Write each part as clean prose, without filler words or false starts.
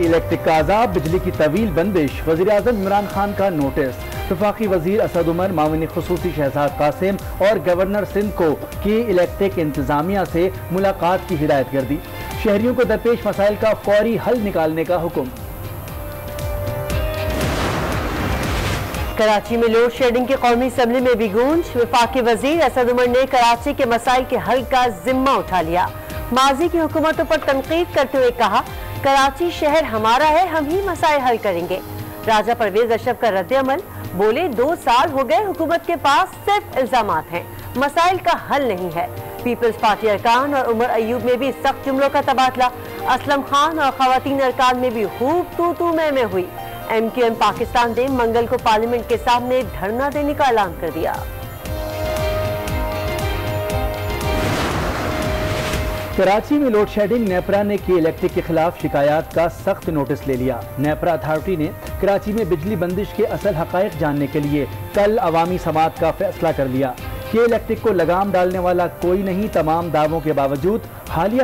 Electric کا عذاب، بجلی کی طویل بندش، وزیراعظم عمران خان کا نوٹس۔ وفاقی وزیر اسد عمر، معاون خصوصی شہزاد قاسم اور گورنر سندھ کو کی الیکٹرک انتظامیہ سے ملاقات کی ہدایت کر دی۔ شہریوں کو درپیش مسائل کا فوری حل نکالنے کا حکم۔ کراچی میں لوڈ شیڈنگ کی قومی اسمبلی میں بھی گونج، وفاقی وزیر اسد عمر نے کراچی کے مسائل کے حل کا ذمہ اٹھا لیا۔ ماضی کی حکومتوں پر تنقید کرتے ہوئے کہا، کراچی شہر ہمارا ہے، ہم ہی مسائل حل کریں گے۔ راجہ پرویز اشرف کا رد عمل، بولے 2 سال ہو گئے حکومت کے پاس صرف الزامات ہیں، مسائل کا حل نہیں ہے۔ پیپلز پارٹی ارکان اور عمر ایوب میں بھی سخت جملوں کا تبادلہ، اسلم خان اور خواتین ارکان میں بھی خوب تو میں ہوئی۔ ایم کیو ایم پاکستان نے منگل کو پارلیمنٹ کے سامنے دھرنا دینے کا اعلان کر دیا۔ کراچی میں لوڈ شیڈنگ، نیپرا نے کی الیکٹرک کے خلاف شکایات کا سخت نوٹس لے لیا۔ نیپرا اتھارٹی نے کراچی میں بجلی بندش کے اصل حقائق جاننے کے لیے کل عوامی سماعت کا فیصلہ کر لیا۔ کہ الیکٹرک کو لگام ڈالنے والا کوئی نہیں، تمام دعووں کے باوجود حالیہ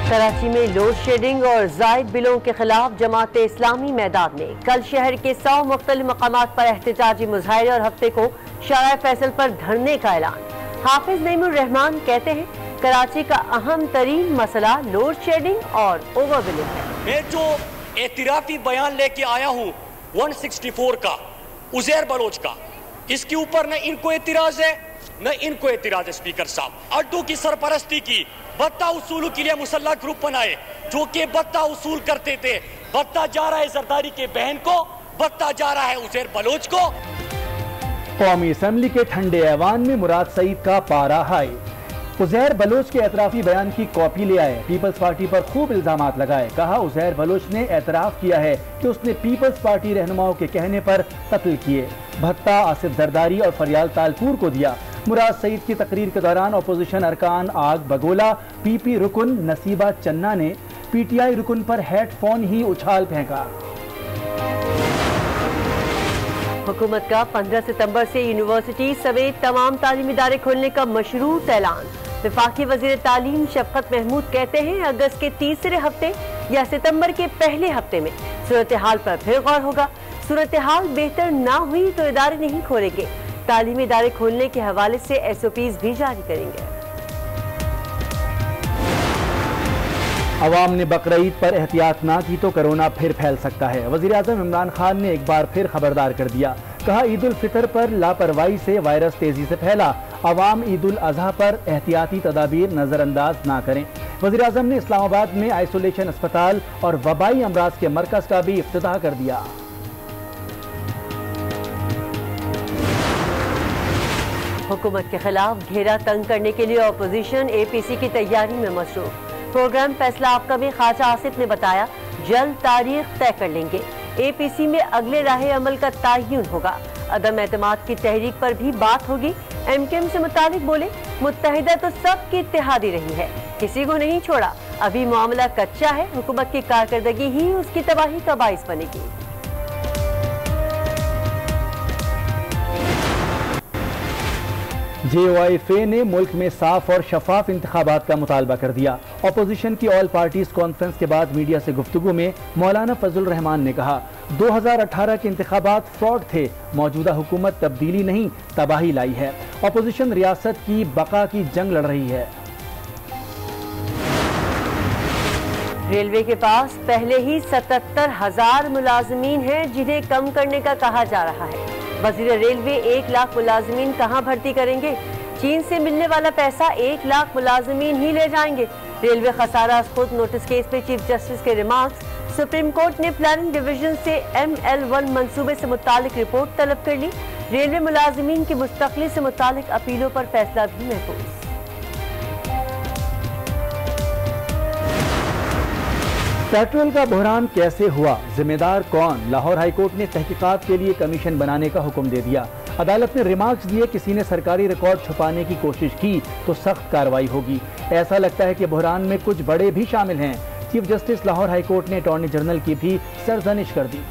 کراچی میں لوڈ شیڈنگ اور زائد بلوں کے خلاف جماعت اسلامی میدان میں کل شہر کے 100 مختلف مقامات پر احتجاجی مظاہرے اور ہفتے کو شارع فیصل پر دھرنے کا اعلان۔ حافظ نعیم الرحمان کہتے ہیں، کراچی کا اہم ترین مسئلہ لوڈ شیڈنگ اور اوور بلنگ ہے۔ میں جو اعترافی بیان لے کے آیا ہوں 164 کا، عزیر بلوچ کا، اس کے اوپر نہ ان کو اعتراض ہے نہ ان کو اعتراض ہے۔ اسپیکر صاحب، اڈو کی سرپرستی کی، بتہ اصولوں کے لیے مسلح گروپ بنائے جو کہ بتہ اصول کرتے تھے۔ بتہ جا رہا ہے زرداری کے بہن کو، بتہ جا رہا ہے عزیر بلوچ کو۔ قومی اسمبلی کے ٹھنڈے ایوان میں مراد سعید کا پارا ہائی، عزیر بلوچ کے اعترافی بیان کی کاپی لے آئے، پیپلز پارٹی پر خوب الزامات لگائے۔ کہا، عزیر بلوچ نے اعتراف کیا ہے کہ اس نے پیپلز پارٹی رہنماؤں کے کہنے پر قتل کیے، بھتہ آصف زرداری اور فریال تالپور کو دیا۔ مراد سعید کی تقریر کے دوران اپوزیشن ارکان آگ بگولا، پی پی رکن نصیبہ چنہ نے پی ٹی آئی رکن پر ہیڈ فون ہی اچھال پھینکا۔ حکومت کا 15 ستمبر سے یونیورسٹی سمیت تمام تعلیمی ادارے کھولنے کا مشروط اعلان۔ وفاقی وزیر تعلیم شفقت محمود کہتے ہیں، اگست کے تیسرے ہفتے یا ستمبر کے پہلے ہفتے میں صورتحال پر پھر غور ہوگا۔ صورتحال بہتر نہ ہوئی تو ادارے نہیں کھولیں گے۔ تعلیمی ادارے کھولنے کے حوالے سے SOPs بھی جاری کریں گے۔ عوام نے بقرعید پر احتیاط نہ کی تو کرونا پھر پھیل سکتا ہے۔ وزیراعظم عمران خان نے ایک بار پھر خبردار کر دیا۔ کہا، عید الفطر پر لاپرواہی سے وائرس تیزی سے پھیلا، عوام عید الاضحیٰ پر احتیاطی تدابیر نظر انداز نہ کریں۔ وزیراعظم نے اسلام آباد میں آئسولیشن اسپتال اور وبائی امراض کے مرکز کا بھی افتتاح کر دیا۔ حکومت کے خلاف گھیرا تنگ کرنے کے لیے اپوزیشن APC کی تیاری میں مصروف۔ پروگرام فیصلہ یافتہ میں خواجہ آصف نے بتایا، جلد تاریخ طے کر لیں گے۔ APC میں اگلے راہ عمل کا تعین ہوگا۔ عدم اعتماد کی تحریک پر بھی بات ہوگی۔ MKM سے متعلق بولے، متحدہ تو سب کی اتحادی رہی ہے، کسی کو نہیں چھوڑا، ابھی معاملہ کچا ہے، حکومت کی کارکردگی ہی اس کی تباہی کا باعث بنے گی۔ JOIFA نے ملک میں صاف اور شفاف انتخابات کا مطالبہ کر دیا۔ اپوزیشن کی آل پارٹیز کانفرنس کے بعد میڈیا سے گفتگو میں مولانا فضل الرحمان نے کہا، 2018 کے انتخابات فراڈ تھے، موجودہ حکومت تبدیلی نہیں تباہی لائی ہے، اپوزیشن ریاست کی بقا کی جنگ لڑ رہی ہے۔ ریلوے کے پاس پہلے ہی 77,000 ملازمین ہیں جنہیں کم کرنے کا کہا جا رہا ہے۔ وزیر ریلوے 1 لاکھ ملازمین کہاں بھرتی کریں گے؟ چین سے ملنے والا پیسہ 1 لاکھ ملازمین ہی لے جائیں گے۔ ریلوے خسارہ خود نوٹس کیس پہ چیف جسٹس کے ریمارکس۔ سپریم کورٹ نے پلاننگ ڈویژن سے ML1 منصوبے سے متعلق رپورٹ طلب کر لی۔ ریلوے ملازمین کی مستقلی سے متعلق اپیلوں پر فیصلہ بھی محفوظ۔ پیٹرول کا بحران کیسے ہوا، ذمہ دار کون؟ لاہور ہائی کورٹ نے تحقیقات کے لیے کمیشن بنانے کا حکم دے دیا۔ عدالت نے ریمارکس دیے، کسی نے سرکاری ریکارڈ چھپانے کی کوشش کی تو سخت کارروائی ہوگی۔ ایسا لگتا ہے کہ بحران میں کچھ بڑے بھی شامل ہیں۔ Chief justice Lahore high court نے اٹارنی جنرل کی بھی سرزنش کر دی۔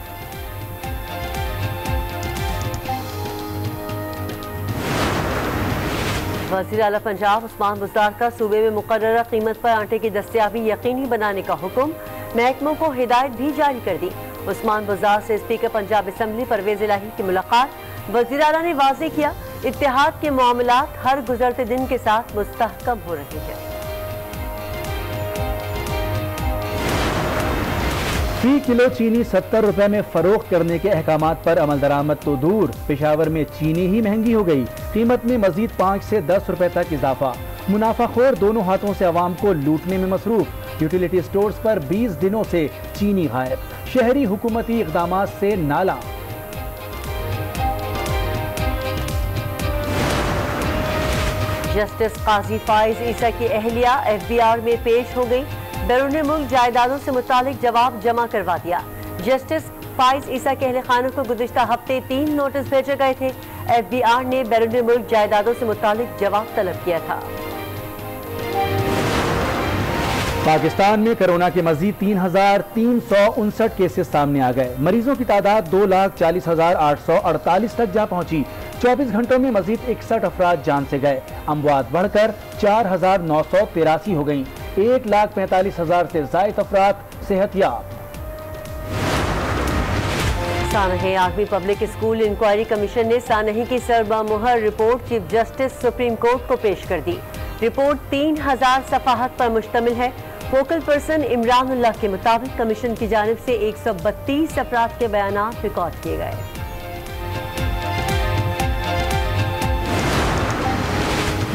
وزیر اعلیٰ پنجاب عثمان بزدار کا صوبے میں مقررہ قیمت پر آٹے کی دستیابی یقینی بنانے کا حکم۔ محکموں کو ہدایت بھی جاری کر دی۔ عثمان بزار سے اسپیکر پنجاب اسمبلی پرویز الہی کی ملاقات، وزیر اعلیٰ نے واضح کیا اتحاد کے معاملات ہر گزرتے دن کے ساتھ مستحکم ہو رہے ہیں۔ فی کلو چینی 70 روپے میں فروخت کرنے کے احکامات پر عمل درآمد تو دور، پشاور میں چینی ہی مہنگی ہو گئی، قیمت میں مزید 5 سے 10 روپے تک اضافہ۔ منافع خور دونوں ہاتھوں سے عوام کو لوٹنے میں مصروف، یوٹیلیٹی سٹورز پر 20 دنوں سے چینی غائب، شہری حکومتی اقدامات سے نالاں۔ جسٹس قاضی فائز عیسیٰ کی اہلیہ FBR میں پیش ہو گئی، بیرون ملک جائیدادوں سے متعلق جواب جمع کروا دیا۔ جسٹس فائز عیسیٰ کے اہل خانوں کو گزشتہ ہفتے 3 نوٹس بھیجے گئے تھے۔ FBR نے بیرون ملک جائیدادوں سے متعلق جواب طلب کیا تھا۔ پاکستان میں کرونا کے مزید 3,359 کیسز سامنے آ گئے، مریضوں کی تعداد 2,40,848 تک جا پہنچی۔ 24 گھنٹوں میں مزید 61 افراد جان سے گئے، اموات بڑھ کر 4,983 ہو گئیں، 1,45,000 سے زائد افراد صحت یاب۔ سانحہ army public school inquiry commission نے سانحہ کی سربہ مہر report chief justice supreme court کو پیش کر دی۔ رپورٹ 3,000 صفحات پر مشتمل ہے۔ فوکل پرسن عمران اللہ کے مطابق کمیشن کی جانب سے 132 افراد کے بیانات ریکارڈ کیے گئے۔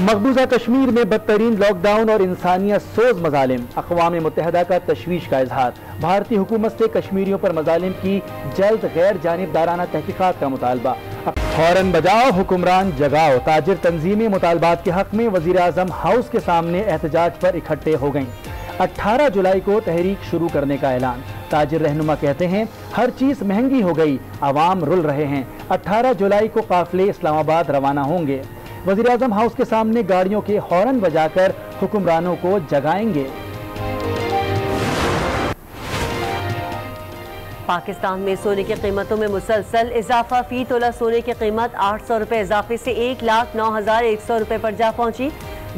مقبوضہ کشمیر میں بدترین لاک ڈاؤن اور انسانیت سوز مظالم، اقوام متحدہ کا تشویش کا اظہار، بھارتی حکومت سے کشمیریوں پر مظالم کی جلد غیر جانبدارانہ تحقیقات کا مطالبہ۔ فوراً بجاؤ حکمران جگاؤ، تاجر تنظیمیں مطالبات کے حق میں وزیر اعظم ہاؤس کے سامنے احتجاج پر اکٹھے ہو گئیں۔ 18 جولائی کو تحریک شروع کرنے کا اعلان، تاجر رہنما کہتے ہیں ہر چیز مہنگی ہو گئی، عوام رل رہے ہیں۔ 18 جولائی کو قافلے اسلام آباد روانہ ہوں گے، وزیر اعظم ہاؤس کے سامنے گاڑیوں کے ہارن بجا کر حکمرانوں کو جگائیں گے۔ پاکستان میں سونے کی قیمتوں میں مسلسل اضافہ، فی تولہ سونے کی قیمت 800 روپے اضافے سے 1,09,100 روپے پر جا پہنچی۔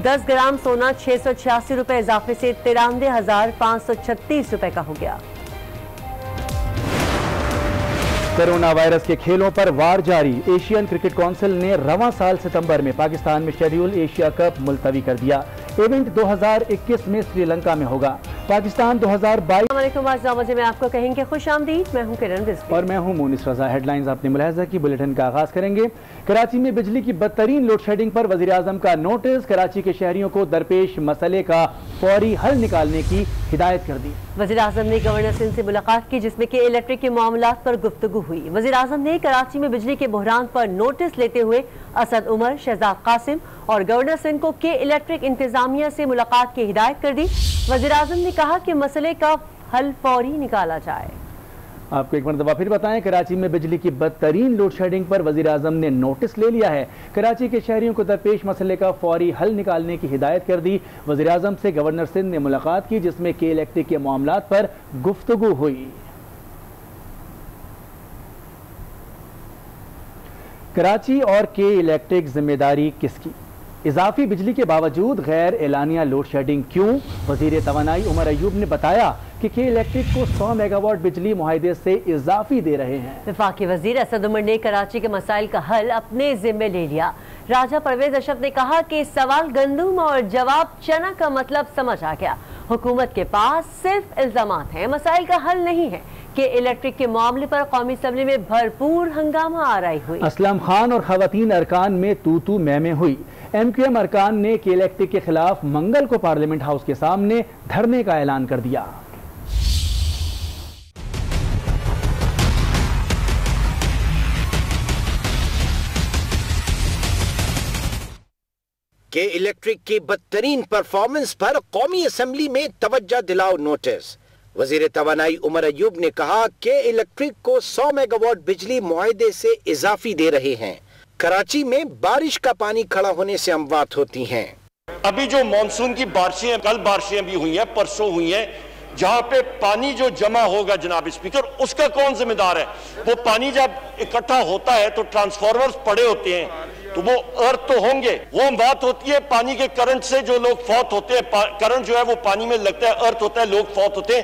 10 گرام سونا 686 روپے اضافے سے 93,536 روپے کا ہو گیا۔ کرونا وائرس کے کھیلوں پر وار جاری، ایشین کرکٹ کونسل نے رواں سال ستمبر میں پاکستان میں شیڈیول ایشیا کپ ملتوی کر دیا۔ ایونٹ 2021 میں سری لنکا میں ہوگا۔ پاکستان 2022۔ السلام علیکم، آج 9 بجے میں آپ کو کہیں گے خوش آمدید، میں ہوں کرن رضوی اور میں ہوں مونس رضا۔ ہیڈ لائنز آپ نے ملاحظہ کی، بلیٹن کا آغاز کریں گے۔ کراچی میں بجلی کی بدترین لوڈ شیڈنگ پر وزیر اعظم کا نوٹس، کراچی کے شہریوں کو درپیش مسئلے کا فوری حل نکالنے کی ہدایت کر دی۔ وزیر اعظم نے گورنر سندھ سے ملاقات کی، جس میں کہ الیکٹرک کے معاملات پر گفتگو ہوئی۔ وزیر اعظم نے کراچی میں بجلی کے بحران پر نوٹس لیتے ہوئے اسد عمر، شہزاد قاسم اور گورنر سندھ کو کے الیکٹرک انتظامیہ سے ملاقات کی ہدایت کر دی۔ وزیر اعظم نے کہا کہ مسئلے کا حل فوری نکالا جائے۔ آپ کو ایک مرتبہ پھر بتائیں، کراچی میں بجلی کی بدترین لوڈ شیڈنگ پر وزیر اعظم نے نوٹس لے لیا ہے، کراچی کے شہریوں کو درپیش مسئلے کا فوری حل نکالنے کی ہدایت کر دی۔ وزیر اعظم سے گورنر سندھ نے ملاقات کی، جس میں کے الیکٹرک کے معاملات پر گفتگو ہوئی۔ کراچی اور کے الیکٹرک ذمہ داری کس کی؟ اضافی بجلی کے باوجود غیر اعلانیہ لوڈ شیڈنگ کیوں؟ وزیر توانائی عمر ایوب نے بتایا کہ الیکٹرک کو 100 میگا واٹ بجلی معاہدے سے اضافی دے رہے ہیں۔ وفاقی وزیر اسد عمر نے کراچی کے مسائل کا حل اپنے ذمے لے لیا۔ راجہ پرویز اشرف نے کہا کہ سوال گندم اور جواب چنا کا مطلب سمجھ آ گیا، حکومت کے پاس صرف الزامات ہیں، مسائل کا حل نہیں ہے۔ کہ الیکٹرک کے معاملے پر قومی اسمبلی میں بھرپور ہنگامہ آرائی ہوئی۔ اسلم خان اور خواتین ارکان میں تو میں ہوئی۔ MQM ارکان نے کے الیکٹرک کے خلاف منگل کو پارلیمنٹ ہاؤس کے سامنے دھرنے کا اعلان کر دیا۔ کہ الیکٹرک کی بدترین پرفارمنس پر قومی اسمبلی میں توجہ دلاؤ نوٹس۔ وزیر توانائی عمر ایوب نے کہا کہ الیکٹرک کو 100 میگا واٹ بجلی معاہدے سے اضافی دے رہے ہیں۔ کراچی میں بارش کا پانی کھڑا ہونے سے اموات ہوتی ہیں۔ ابھی جو مانسون کی بارشیں، کل بارشیں بھی ہوئی ہیں، پرسوں ہوئی ہیں، جہاں پہ پانی جو جمع ہوگا جناب اسپیکر، اس کا کون ذمہ دار ہے؟ وہ پانی جب اکٹھا ہوتا ہے تو ٹرانسفارمرز پڑے ہوتے ہیں، تو وہ ارتھ تو ہوں گے، وہ بات ہوتی ہے پانی کے کرنٹ سے جو لوگ فوت ہوتے ہیں، کرنٹ جو ہے وہ پانی میں لگتا ہے، ارتھ ہوتا ہے، لوگ فوت ہوتے ہیں۔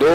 2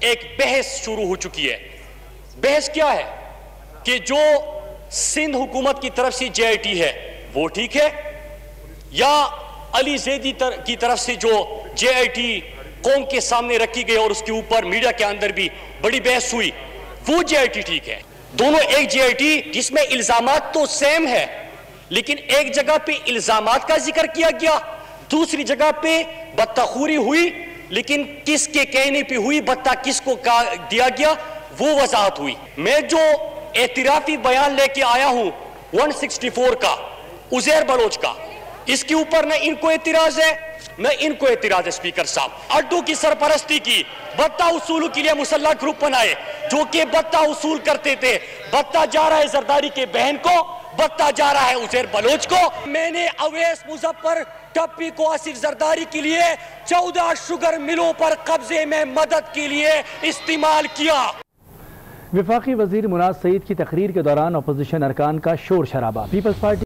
ایک بحث شروع ہو چکی ہے. بحث کیا ہے کہ جو سندھ حکومت کی طرف سے جے آئی ٹی ہے وہ ٹھیک ہے, یا علی زیدی کی طرف سے جو جے آئی ٹی قوم کے سامنے رکھی گئی اور اس کے اوپر میڈیا کے اندر بھی بڑی بحث ہوئی, وہ جے آئی ٹی ٹھیک ہے. دونوں ایک جے آئی ٹی جس میں الزامات تو سیم ہے, لیکن ایک جگہ پہ الزامات کا ذکر کیا گیا, دوسری جگہ پہ بدتخوری ہوئی, لیکن کس کے کہنے پہ ہوئی, بتا کس کو دیا گیا, وہ وضاحت ہوئی. میں جو اعترافی بیان لے کے آیا ہوں 164 کا عزیر بلوچ کا, اس کے اوپر نہ ان کو اعتراض ہے نہ ان کو اعتراض ہے. اسپیکر صاحب, اڈو کی سرپرستی کی, بتہ اصول کے لیے مسلح گروپ بنائے جو کہ بتہ اصول کرتے تھے. بتہ جا رہا ہے زرداری کے بہن کو, بتہ جا رہا ہے عزیر بلوچ کو. میں نے اویس مظفر ٹپی کو آصف زرداری کے لیے 14 شوگر ملوں پر قبضے میں مدد کے لیے استعمال کیا. وفاقی وزیر مناز سعید کی تقریر کے دوران اپوزیشن ارکان کا شور شرابہ. Peoples party